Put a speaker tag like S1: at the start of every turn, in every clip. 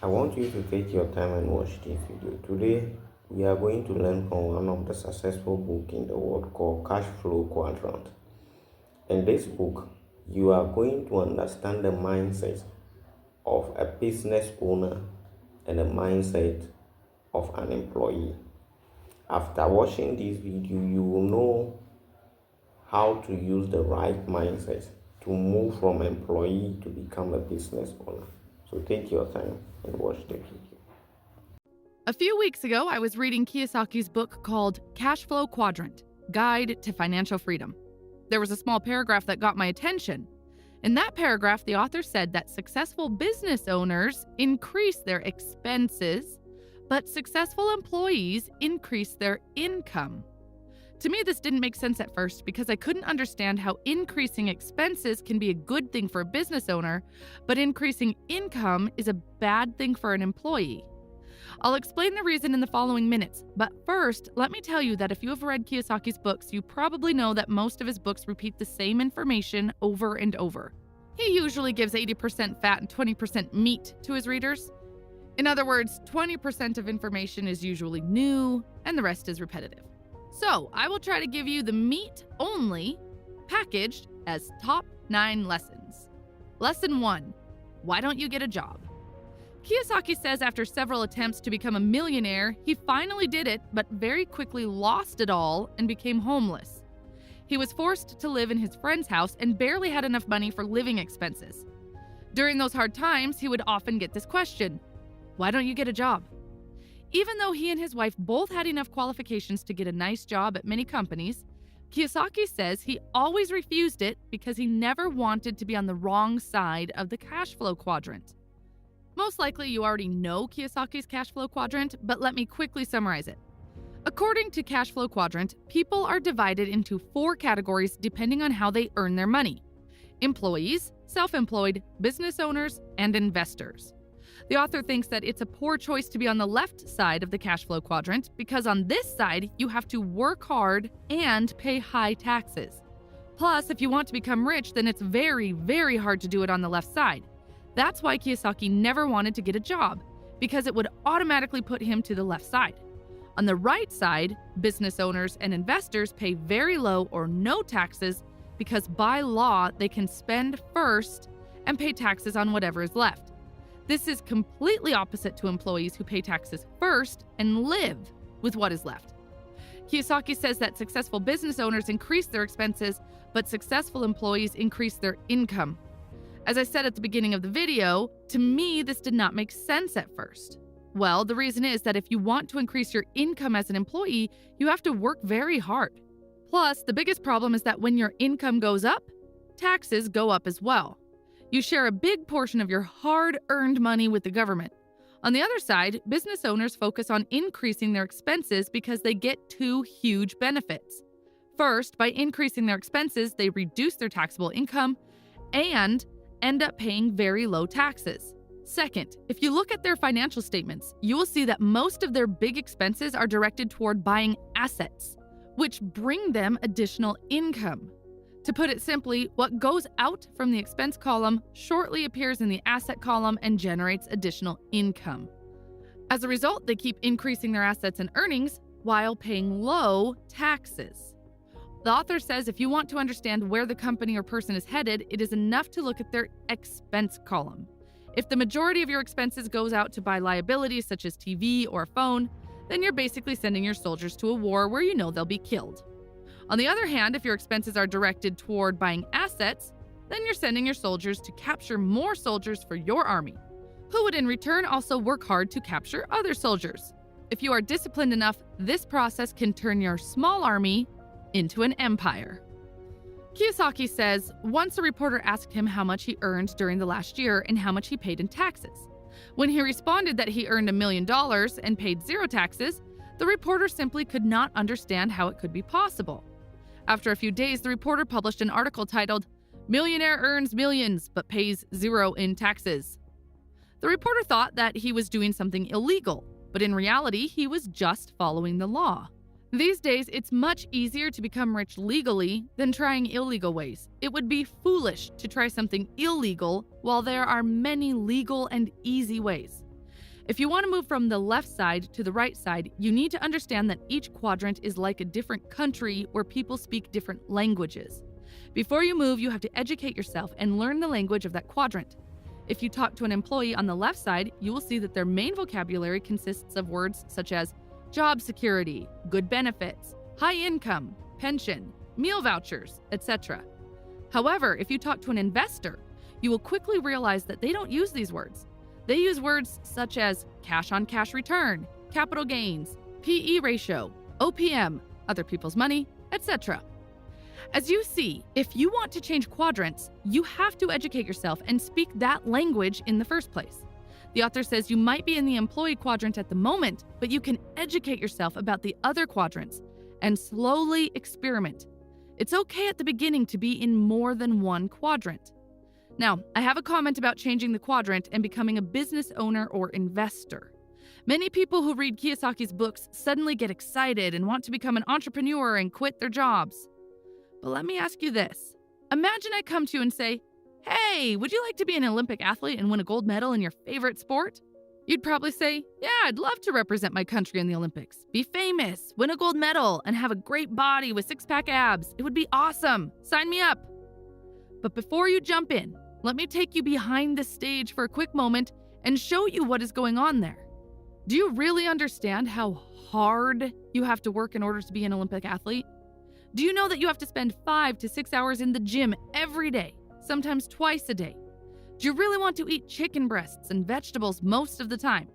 S1: I want you to take your time and watch this video. Today, we are going to learn from one of the successful books in the world called Cash Flow Quadrant. In this book, you are going to understand the mindset of a business owner and the mindset of an employee. After watching this video, you will know how to use the right mindset to move from employee to become a business owner. So take your time and watch the video.
S2: A few weeks ago, I was reading Kiyosaki's book called Cash Flow Quadrant: Guide to Financial Freedom. There was a small paragraph that got my attention. In that paragraph, the author said that successful business owners increase their expenses, but successful employees increase their income. To me, this didn't make sense at first because I couldn't understand how increasing expenses can be a good thing for a business owner, but increasing income is a bad thing for an employee. I'll explain the reason in the following minutes, but first, let me tell you that if you have read Kiyosaki's books, you probably know that most of his books repeat the same information over and over. He usually gives 80% fat and 20% meat to his readers. In other words, 20% of information is usually new, and the rest is repetitive. So, I will try to give you the meat only, packaged as top 9 lessons. Lesson 1, why don't you get a job? Kiyosaki says after several attempts to become a millionaire, he finally did it, but very quickly lost it all and became homeless. He was forced to live in his friend's house and barely had enough money for living expenses. During those hard times, he would often get this question: why don't you get a job? Even though he and his wife both had enough qualifications to get a nice job at many companies, Kiyosaki says he always refused it because he never wanted to be on the wrong side of the cash flow quadrant. Most likely you already know Kiyosaki's cash flow quadrant, but let me quickly summarize it. According to cash flow quadrant, people are divided into 4 categories depending on how they earn their money: employees, self-employed, business owners, and investors. The author thinks that it's a poor choice to be on the left side of the cash flow quadrant because on this side, you have to work hard and pay high taxes. Plus, if you want to become rich, then it's very, very hard to do it on the left side. That's why Kiyosaki never wanted to get a job, because it would automatically put him to the left side. On the right side, business owners and investors pay very low or no taxes because by law, they can spend first and pay taxes on whatever is left. This is completely opposite to employees who pay taxes first and live with what is left. Kiyosaki says that successful business owners increase their expenses, but successful employees increase their income. As I said at the beginning of the video, to me, this did not make sense at first. Well, the reason is that if you want to increase your income as an employee, you have to work very hard. Plus, the biggest problem is that when your income goes up, taxes go up as well. You share a big portion of your hard-earned money with the government. On the other side, business owners focus on increasing their expenses because they get 2 huge benefits. First, by increasing their expenses, they reduce their taxable income and end up paying very low taxes. Second, if you look at their financial statements, you will see that most of their big expenses are directed toward buying assets, which bring them additional income. To put it simply, what goes out from the expense column shortly appears in the asset column and generates additional income. As a result, they keep increasing their assets and earnings while paying low taxes. The author says if you want to understand where the company or person is headed, it is enough to look at their expense column. If the majority of your expenses goes out to buy liabilities such as TV or a phone, then you're basically sending your soldiers to a war where you know they'll be killed. On the other hand, if your expenses are directed toward buying assets, then you're sending your soldiers to capture more soldiers for your army, who would in return also work hard to capture other soldiers. If you are disciplined enough, this process can turn your small army into an empire. Kiyosaki says once a reporter asked him how much he earned during the last year and how much he paid in taxes. When he responded that he earned $1 million and paid 0 taxes, the reporter simply could not understand how it could be possible. After a few days, the reporter published an article titled, "Millionaire Earns Millions but Pays 0 in Taxes." The reporter thought that he was doing something illegal, but in reality, he was just following the law. These days, it's much easier to become rich legally than trying illegal ways. It would be foolish to try something illegal while there are many legal and easy ways. If you want to move from the left side to the right side, you need to understand that each quadrant is like a different country where people speak different languages. Before you move, you have to educate yourself and learn the language of that quadrant. If you talk to an employee on the left side, you will see that their main vocabulary consists of words such as job security, good benefits, high income, pension, meal vouchers, etc. However, if you talk to an investor, you will quickly realize that they don't use these words. They use words such as cash-on-cash return, capital gains, PE ratio, OPM, other people's money, etc. As you see, if you want to change quadrants, you have to educate yourself and speak that language in the first place. The author says you might be in the employee quadrant at the moment, but you can educate yourself about the other quadrants and slowly experiment. It's okay at the beginning to be in more than one quadrant. Now, I have a comment about changing the quadrant and becoming a business owner or investor. Many people who read Kiyosaki's books suddenly get excited and want to become an entrepreneur and quit their jobs. But let me ask you this. Imagine I come to you and say, "Hey, would you like to be an Olympic athlete and win a gold medal in your favorite sport?" You'd probably say, "Yeah, I'd love to represent my country in the Olympics, be famous, win a gold medal, and have a great body with six-pack abs. It would be awesome. Sign me up." But before you jump in, let me take you behind the stage for a quick moment and show you what is going on there. Do you really understand how hard you have to work in order to be an Olympic athlete? Do you know that you have to spend 5 to 6 hours in the gym every day, sometimes twice a day? Do you really want to eat chicken breasts and vegetables most of the time?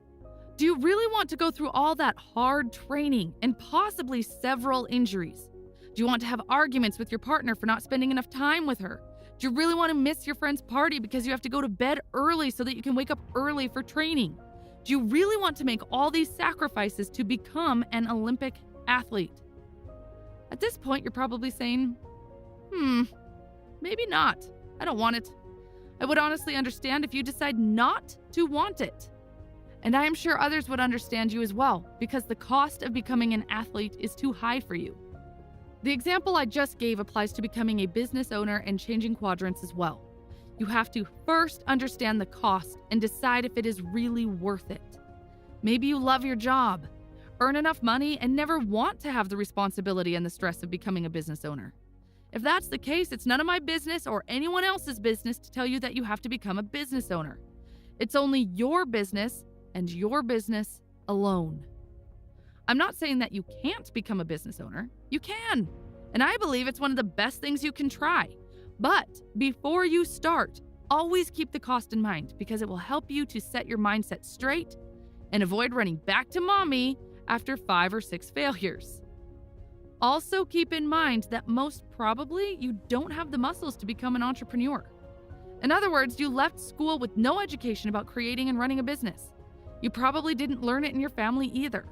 S2: Do you really want to go through all that hard training and possibly several injuries? Do you want to have arguments with your partner for not spending enough time with her? Do you really want to miss your friend's party because you have to go to bed early so that you can wake up early for training? Do you really want to make all these sacrifices to become an Olympic athlete? At this point, you're probably saying, maybe not. I don't want it. I would honestly understand if you decide not to want it. And I am sure others would understand you as well, because the cost of becoming an athlete is too high for you. The example I just gave applies to becoming a business owner and changing quadrants as well. You have to first understand the cost and decide if it is really worth it. Maybe you love your job, earn enough money, and never want to have the responsibility and the stress of becoming a business owner. If that's the case, it's none of my business or anyone else's business to tell you that you have to become a business owner. It's only your business and your business alone. I'm not saying that you can't become a business owner. You can. And I believe it's one of the best things you can try. But before you start, always keep the cost in mind because it will help you to set your mindset straight and avoid running back to mommy after 5 or 6 failures. Also keep in mind that most probably you don't have the muscles to become an entrepreneur. In other words, you left school with no education about creating and running a business. You probably didn't learn it in your family either.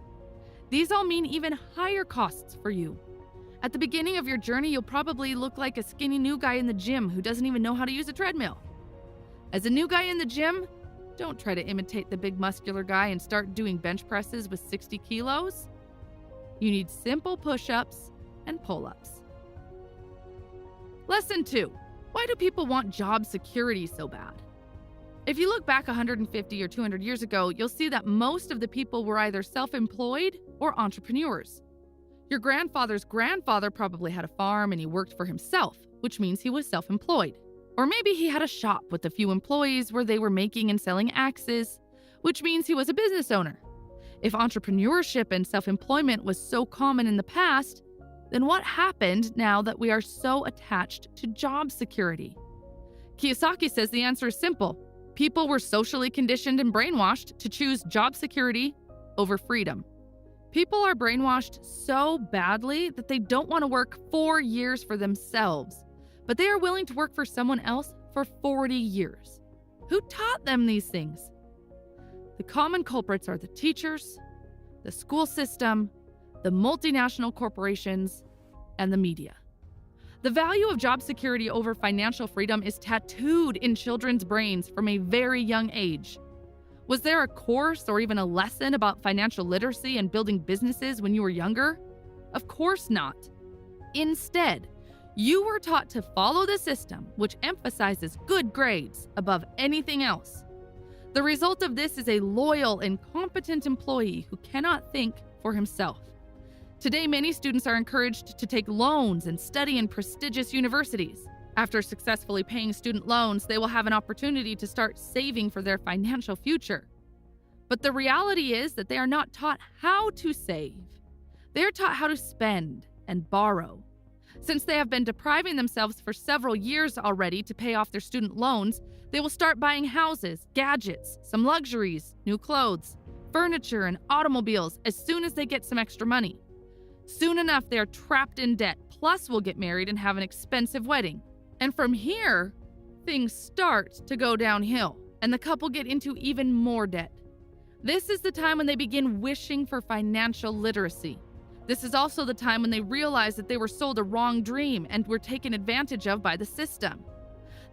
S2: These all mean even higher costs for you. At the beginning of your journey, you'll probably look like a skinny new guy in the gym who doesn't even know how to use a treadmill. As a new guy in the gym, don't try to imitate the big muscular guy and start doing bench presses with 60 kilos. You need simple push-ups and pull-ups. Lesson 2. Why do people want job security so bad? If you look back 150 or 200 years ago, you'll see that most of the people were either self-employed or entrepreneurs. Your grandfather's grandfather probably had a farm and he worked for himself, which means he was self-employed. Or maybe he had a shop with a few employees where they were making and selling axes, which means he was a business owner. If entrepreneurship and self-employment was so common in the past, then what happened now that we are so attached to job security? Kiyosaki says the answer is simple. People were socially conditioned and brainwashed to choose job security over freedom. People are brainwashed so badly that they don't want to work 4 years for themselves, but they are willing to work for someone else for 40 years. Who taught them these things? The common culprits are the teachers, the school system, the multinational corporations, and the media. The value of job security over financial freedom is tattooed in children's brains from a very young age. Was there a course or even a lesson about financial literacy and building businesses when you were younger? Of course not. Instead, you were taught to follow the system, which emphasizes good grades above anything else. The result of this is a loyal and competent employee who cannot think for himself. Today, many students are encouraged to take loans and study in prestigious universities. After successfully paying student loans, they will have an opportunity to start saving for their financial future. But the reality is that they are not taught how to save. They are taught how to spend and borrow. Since they have been depriving themselves for several years already to pay off their student loans, they will start buying houses, gadgets, some luxuries, new clothes, furniture, and automobiles as soon as they get some extra money. Soon enough, they are trapped in debt, plus will get married and have an expensive wedding. And from here, things start to go downhill, and the couple get into even more debt. This is the time when they begin wishing for financial literacy. This is also the time when they realize that they were sold a wrong dream and were taken advantage of by the system.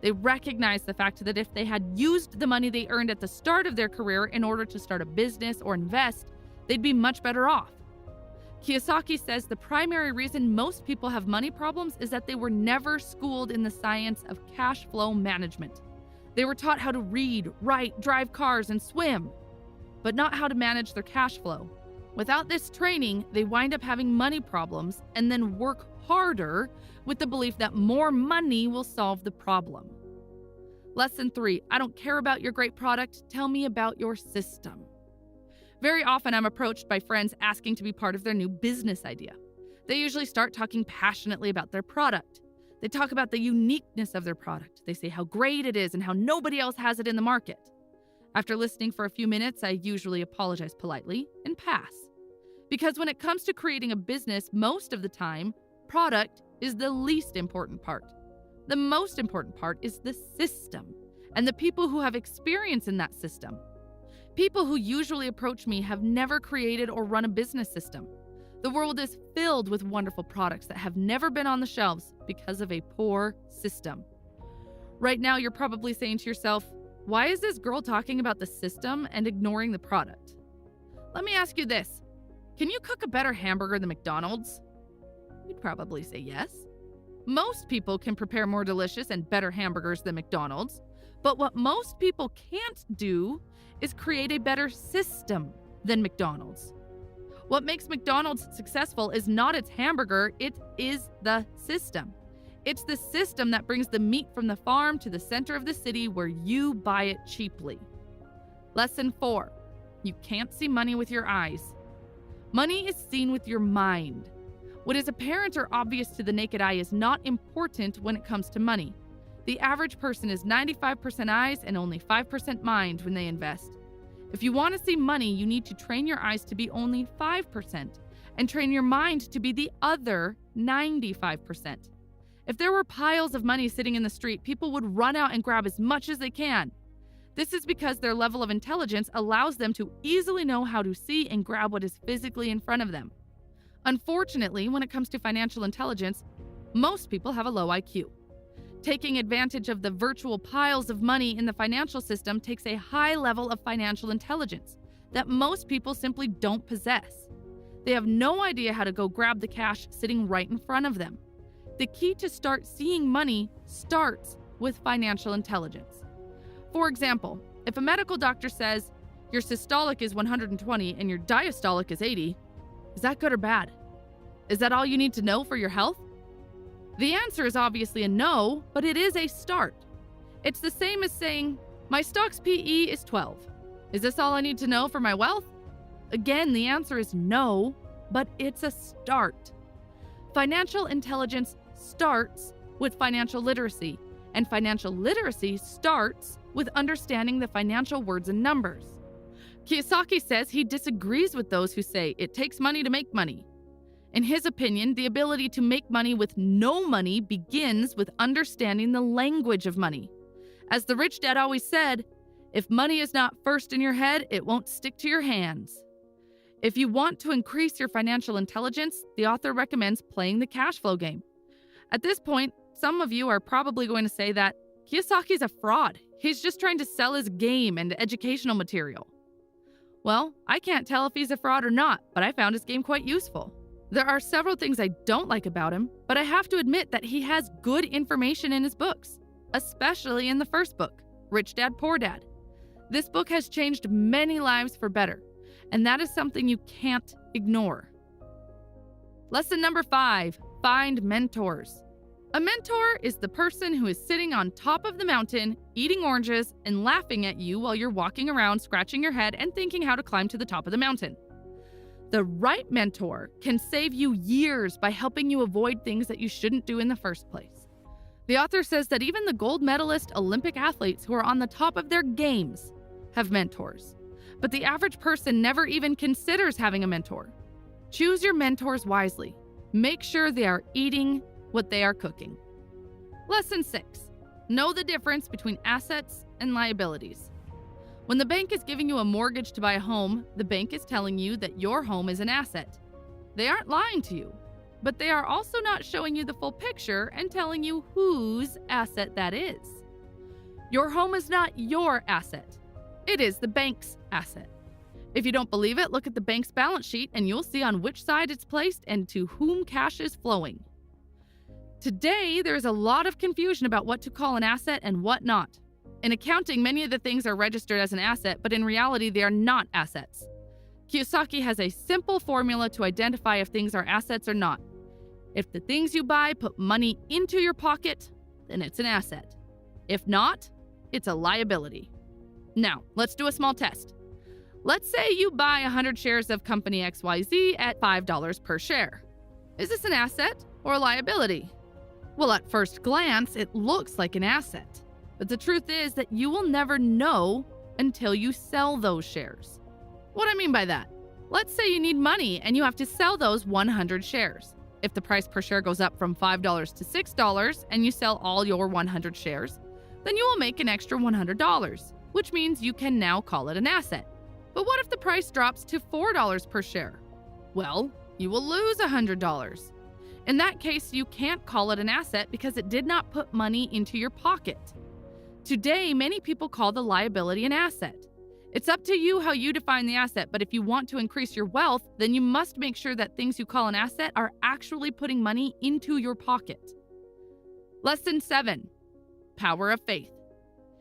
S2: They recognize the fact that if they had used the money they earned at the start of their career in order to start a business or invest, they'd be much better off. Kiyosaki says the primary reason most people have money problems is that they were never schooled in the science of cash flow management. They were taught how to read, write, drive cars, and swim, but not how to manage their cash flow. Without this training, they wind up having money problems and then work harder with the belief that more money will solve the problem. Lesson 3, I don't care about your great product, tell me about your system. Very often I'm approached by friends asking to be part of their new business idea. They usually start talking passionately about their product. They talk about the uniqueness of their product. They say how great it is and how nobody else has it in the market. After listening for a few minutes, I usually apologize politely and pass. Because when it comes to creating a business, most of the time, product is the least important part. The most important part is the system and the people who have experience in that system. People who usually approach me have never created or run a business system. The world is filled with wonderful products that have never been on the shelves because of a poor system. Right now, you're probably saying to yourself, why is this girl talking about the system and ignoring the product? Let me ask you this. Can you cook a better hamburger than McDonald's? You'd probably say yes. Most people can prepare more delicious and better hamburgers than McDonald's, but what most people can't do is create a better system than McDonald's. What makes McDonald's successful is not its hamburger, it is the system. It's the system that brings the meat from the farm to the center of the city where you buy it cheaply. Lesson 4, you can't see money with your eyes. Money is seen with your mind. What is apparent or obvious to the naked eye is not important when it comes to money. The average person is 95% eyes and only 5% mind when they invest. If you want to see money, you need to train your eyes to be only 5% and train your mind to be the other 95%. If there were piles of money sitting in the street, people would run out and grab as much as they can. This is because their level of intelligence allows them to easily know how to see and grab what is physically in front of them. Unfortunately, when it comes to financial intelligence, most people have a low IQ. Taking advantage of the virtual piles of money in the financial system takes a high level of financial intelligence that most people simply don't possess. They have no idea how to go grab the cash sitting right in front of them. The key to start seeing money starts with financial intelligence. For example, if a medical doctor says your systolic is 120 and your diastolic is 80, is that good or bad? Is that all you need to know for your health? The answer is obviously a no, but it is a start. It's the same as saying, my stock's PE is 12. Is this all I need to know for my wealth? Again, the answer is no, but it's a start. Financial intelligence starts with financial literacy, and financial literacy starts with understanding the financial words and numbers. Kiyosaki says he disagrees with those who say it takes money to make money. In his opinion, the ability to make money with no money begins with understanding the language of money. As the rich dad always said, if money is not first in your head, it won't stick to your hands. If you want to increase your financial intelligence, the author recommends playing the cash flow game. At this point, some of you are probably going to say that Kiyosaki's a fraud. He's just trying to sell his game and educational material. Well, I can't tell if he's a fraud or not, but I found his game quite useful. There are several things I don't like about him, but I have to admit that he has good information in his books, especially in the first book, Rich Dad, Poor Dad. This book has changed many lives for better, and that is something you can't ignore. Lesson number 5, find mentors. A mentor is the person who is sitting on top of the mountain, eating oranges and laughing at you while you're walking around, scratching your head and thinking how to climb to the top of the mountain. The right mentor can save you years by helping you avoid things that you shouldn't do in the first place. The author says that even the gold medalist Olympic athletes who are on the top of their games have mentors, but the average person never even considers having a mentor. Choose your mentors wisely. Make sure they are eating what they are cooking. Lesson 6, know the difference between assets and liabilities. When the bank is giving you a mortgage to buy a home, the bank is telling you that your home is an asset. They aren't lying to you, but they are also not showing you the full picture and telling you whose asset that is. Your home is not your asset. It is the bank's asset. If you don't believe it, look at the bank's balance sheet and you'll see on which side it's placed and to whom cash is flowing. Today, there is a lot of confusion about what to call an asset and what not. In accounting, many of the things are registered as an asset, but in reality, they are not assets. Kiyosaki has a simple formula to identify if things are assets or not. If the things you buy put money into your pocket, then it's an asset. If not, it's a liability. Now, let's do a small test. Let's say you buy 100 shares of company XYZ at $5 per share. Is this an asset or a liability? Well, at first glance, it looks like an asset. But the truth is that you will never know until you sell those shares. What I mean by that? Let's say you need money and you have to sell those 100 shares. If the price per share goes up from $5 to $6 and you sell all your 100 shares, then you will make an extra $100, which means you can now call it an asset. But what if the price drops to $4 per share? Well, you will lose $100. In that case, you can't call it an asset because it did not put money into your pocket. Today, many people call the liability an asset. It's up to you how you define the asset, but if you want to increase your wealth, then you must make sure that things you call an asset are actually putting money into your pocket. Lesson 7, power of faith.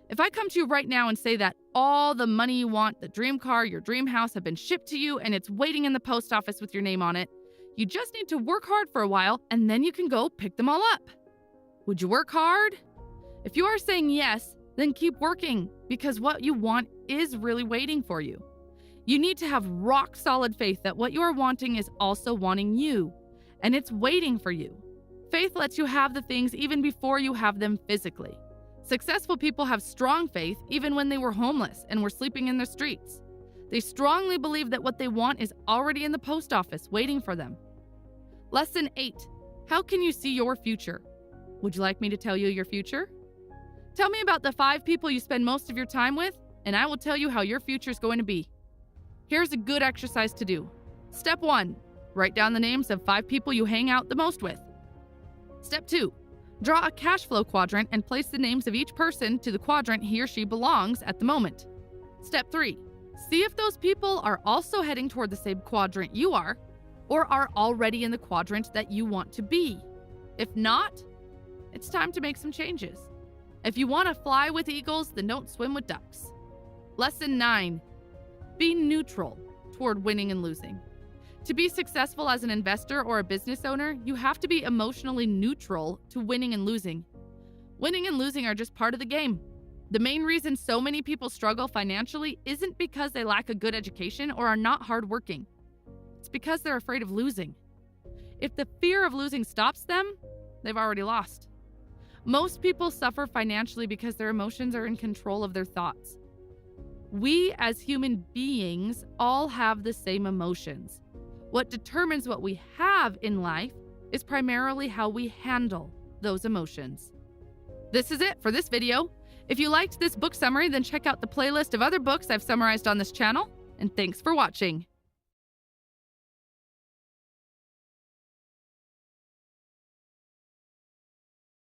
S2: If I come to you right now and say that all the money you want, the dream car, your dream house have been shipped to you and it's waiting in the post office with your name on it, you just need to work hard for a while and then you can go pick them all up. Would you work hard? If you are saying yes, then keep working because what you want is really waiting for you. You need to have rock solid faith that what you are wanting is also wanting you, and it's waiting for you. Faith lets you have the things even before you have them physically. Successful people have strong faith even when they were homeless and were sleeping in the streets. They strongly believe that what they want is already in the post office waiting for them. Lesson 8, how can you see your future? Would you like me to tell you your future? Tell me about the 5 people you spend most of your time with, and I will tell you how your future is going to be. Here's a good exercise to do. Step 1, write down the names of 5 people you hang out the most with. Step 2, draw a cash flow quadrant and place the names of each person to the quadrant he or she belongs at the moment. Step 3, see if those people are also heading toward the same quadrant you are, or are already in the quadrant that you want to be. If not, it's time to make some changes. If you want to fly with eagles, then don't swim with ducks. Lesson 9, be neutral toward winning and losing. To be successful as an investor or a business owner, you have to be emotionally neutral to winning and losing. Winning and losing are just part of the game. The main reason so many people struggle financially isn't because they lack a good education or are not hardworking. It's because they're afraid of losing. If the fear of losing stops them, they've already lost. Most people suffer financially because their emotions are in control of their thoughts. We as human beings all have the same emotions. What determines what we have in life is primarily how we handle those emotions. This is it for this video. If you liked this book summary, then check out the playlist of other books I've summarized on this channel, and thanks for watching.